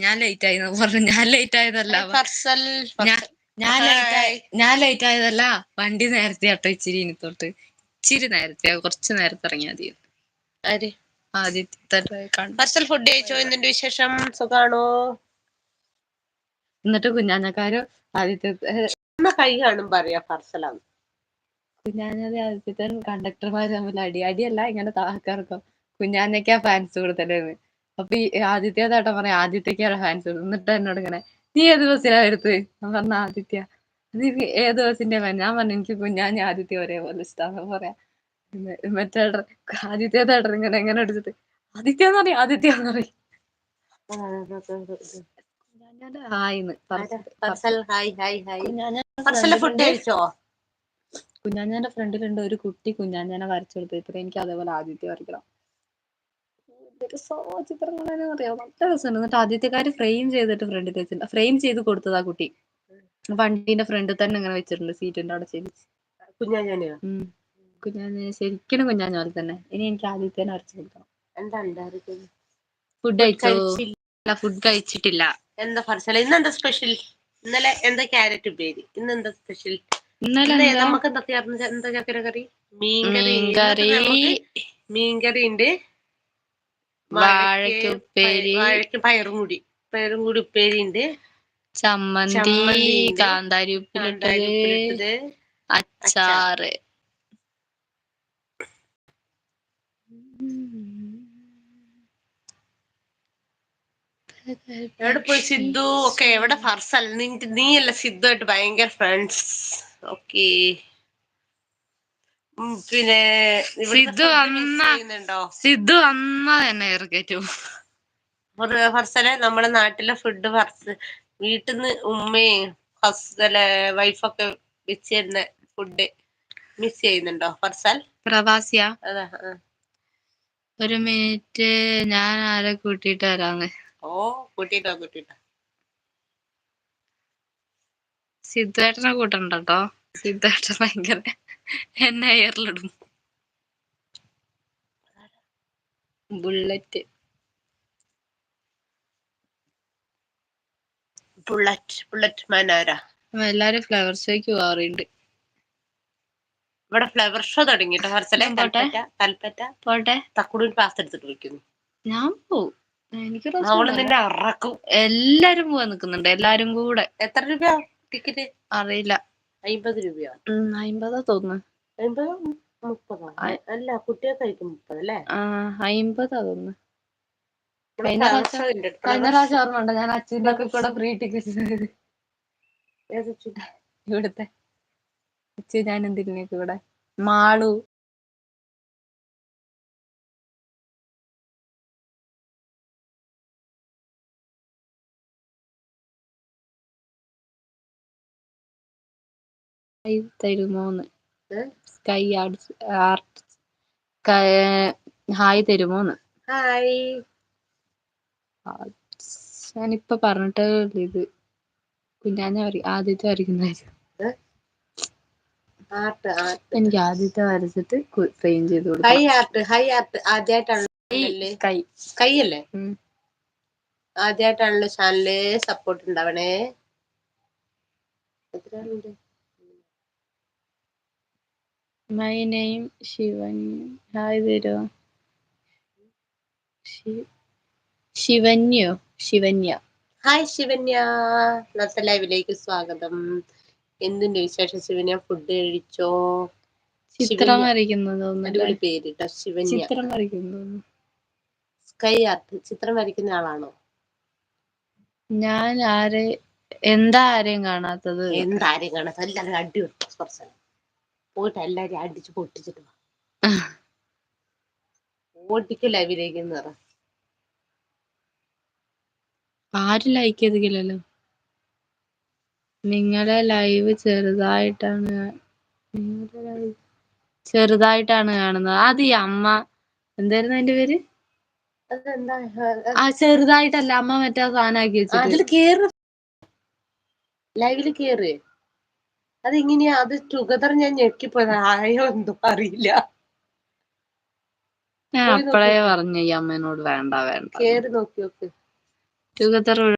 ഞാൻ ലേറ്റ് ആയി പറഞ്ഞു. ഞാൻ ലേറ്റ് ആയതല്ല, ഞാൻ ലേറ്റ് ആയതല്ല, വണ്ടി നേരത്തെ ആട്ടോ. ഇച്ചിരി ഇനിത്തോട്ട് ഇച്ചിരി നേരത്തെ, കുറച്ച് നേരത്തെ ഇറങ്ങിയാൽ മതി. ആദ്യത്തെ ഫുഡ് കഴിച്ചോ? എന്തിന്റെ വിശേഷം? സുഖാണോ? എന്നിട്ട് കുഞ്ഞാഞ്ഞക്കാര് ആദ്യത്തെ കൈ കാണുമ്പോ അറിയാം പാർസലാണ്. കുഞ്ഞാഞ്ഞത് ആദ്യത്തെ കണ്ടക്ടർമാര് തമ്മിൽ അടിയല്ല, ഇങ്ങനെ താക്കാർക്കും. കുഞ്ഞാഞ്ഞക്കാ ഫാൻസ് കൂടുതലെന്ന്. അപ്പൊ ഈ ആദിത്യതാട്ടം പറയാം, ആദിത്യക്കാണ് ഫാൻസ്. എന്നിട്ട് എന്നോട് ഇങ്ങനെ, നീ ഏത് ബസ്സിലാ എടുത്ത്? ഞാൻ പറഞ്ഞ ആദിത്യ. നീ ഏത് ബസ്സിന്റെ ഫാൻ? ഞാൻ പറഞ്ഞു എനിക്ക് കുഞ്ഞാഞ്ഞ ആദിത്യ ഒരേപോലെ ഇഷ്ടാന്ന് പറയാ. മറ്റേ ആദിത്യതാട്ടർ ഇങ്ങനെ എങ്ങനെ എടുത്തിട്ട് ആദിത്യന്ന് പറയും, ആദിത്യന്ന് പറയും. കുഞ്ഞാഞ്ഞാന്റെ ഫ്രണ്ടിലുണ്ട് ഒരു കുട്ടി കുഞ്ഞാഞ്ഞാനെ വരച്ചു കൊടുത്തിട്ട് എനിക്ക് അതേപോലെ ആദിത്യ വരയ്ക്കണം. ചിത്രം കാണാനും അറിയാം, നല്ല രസമുണ്ട്. എന്നിട്ട് ആദ്യത്തെക്കാര് ഫ്രെയിം ചെയ്തിട്ട് ഫ്രണ്ടിൽ വെച്ചിട്ടുണ്ട്. ഫ്രെയിം ചെയ്ത് കൊടുത്തതാ കുട്ടി. വണ്ടീന്റെ ഫ്രണ്ടിൽ തന്നെ ഇങ്ങനെ വെച്ചിട്ടുണ്ട്, സീറ്റിന്റെ അവിടെ ശരിച്ച്. കുഞ്ഞാഞ്ഞ ശരിക്കും കുഞ്ഞാഞ്ഞ പോലെ തന്നെ. ഇനി എനിക്ക് ആദിത്യനെ വരച്ചു കൊടുക്കണം. ഫുഡ് കഴിച്ചോ? ഫുഡ് കഴിച്ചിട്ടില്ല. എന്താ ഫർസല ഇന്നെന്താ സ്പെഷ്യൽ? ഇന്നലെ എന്താ ക്യാരറ്റ് ഉപ്പേരി, ഇന്നെന്താ സ്പെഷ്യൽ? ഇന്നലെ നമുക്ക് എന്താ ചക്കര കറി? മീൻകറി ഉണ്ട്, വാഴയ്ക്കും പയറും കൂടി ഉപ്പേരി ഉണ്ട്, ചമ്മന്തി, കാന്താരി ഉപ്പിലിട്ടത്, അച്ചാറ്. എവിടെ പോയി സിദ്ധു? ഒക്കെ എവിടെ ഫർസൽ? നീയല്ല സിദ്ധുമായിട്ട് ഭയങ്കര ഫ്രണ്ട്സ്. ഓക്കെ. പിന്നെ സിദ്ധു അമ്മ തന്നെ ഇറക്കറ്റു. ഫർസലെ നമ്മുടെ നാട്ടിലെ ഫുഡ് വീട്ടിൽ നിന്ന് ഉമ്മയും വൈഫൊക്കെ വെച്ച് തരുന്ന ഫുഡ് മിസ് ചെയ്യുന്നുണ്ടോ ഫർസൽ? പ്രവാസിയാ? ഒരു മിനിറ്റ്, ഞാൻ ആരെ കൂട്ടിട്ട് വരാന്ന്. കൂട്ടിട്ടോ. സിദ്ധുവേട്ടനെ കൂട്ടണ്ടോ? സിദ്ധുവേട്ടൻ ഭയങ്കര എന്നെ എയറിലിടും. ബുള്ളറ്റ് മാനാരാ? എല്ലാരും ഫ്ലവർ ഷോയ്ക്ക് പോവാറുണ്ട്. ഇവിടെ ഫ്ലവർ ഷോ തുടങ്ങിട്ടോ ഫർസലെ. പോട്ടെ. തക്കുടൂർ പാസ് എടുത്തിട്ട് വിളിക്കുന്നു. ഞാൻ പോവും, എനിക്ക് എല്ലാരും പോവാൻ നിക്കുന്നുണ്ട്, എല്ലാരും കൂടെ. എത്ര രൂപ ടിക്കറ്റ്? അറിയില്ല. 50 രൂപയോ? 50 തോന്നുന്നു. 30 അല്ല, കുട്ടികൾക്കായിരിക്കും 30 അല്ലേ? 50 തോന്നുന്നു. കഴിഞ്ഞ പ്രാവശ്യം ഓർമ്മയുണ്ടോ ഞാൻ അച്ഛൻ്റെ ഒക്കെ കൂടെ ഫ്രീ ടിക്കറ്റ് ഇവിടുത്തെ അച്ഛൻ ഞാൻ എന്തിനൊക്കെ കൂടെ മാളു തരുമോന്ന്? സ്കൈ ആർട്ട് ഹായ് തരുമോന്ന്? ഞാനിപ്പൊ പറഞ്ഞിട്ട് ഇത് കുഞ്ഞാഞ്ഞ ആദ്യത്തെ വരയ്ക്കുന്നതായിരുന്നു. എനിക്ക് ആദ്യത്തെ വരച്ചിട്ട് ഫ്രെയിം ചെയ്ത് കൊടുക്കും. കൈയല്ലേ? ആദ്യമായിട്ടാണല്ലോ ചാനല്. സപ്പോർട്ട് ഉണ്ടാവണേ. My name Shivan. ഹായ് തരുമോ? ശിവന്യ. ഹായ് ശിവന്യ, ഇന്നത്തെ ലൈവിലേക്ക് സ്വാഗതം. എന്തിന്റെ വിശേഷം ശിവന്യ? ഫുഡ് കഴിച്ചോ? ചിത്രം വരയ്ക്കുന്നത് അടിപൊളി പേരിട്ടോ, ശിവന്യ. ചിത്രം വരയ്ക്കുന്നു. സ്കൈ ആർട്ട് ചിത്രം വരയ്ക്കുന്ന ആളാണോ? ഞാൻ ആരെയും കാണാത്തത്? എന്താരെയും കാണാത്ത? എല്ലാവരും അടി പോയിട്ട് എല്ലാരും അടിച്ച് പൊട്ടിച്ചിട്ട് ഓട്ടിക്ക് ലൈവിലേക്ക് പറ. ആരും ലൈക്ക് ചെയ്തില്ലല്ലോ. നിങ്ങളുടെ ലൈവ് ചെറുതായിട്ടാണ് കാണുന്നത്. അത് ഈ അമ്മ എന്തായിരുന്നു അതിന്റെ പേര്? ചെറുതായിട്ടല്ല, അമ്മ മറ്റേ സാധനമാക്കി വെച്ചിട്ട് ലൈവില് കേറ്. അതെങ്ങനെയാ? അത് ടുഗദർ ഞാൻ ഞെക്കിപ്പോയത്. ആയോ എന്തോ അറിയില്ല. ഞാൻ അപ്പഴേ പറഞ്ഞു ഈ അമ്മേനോട് വേണ്ട. കേറി നോക്കി നോക്ക്. ടുഗദർ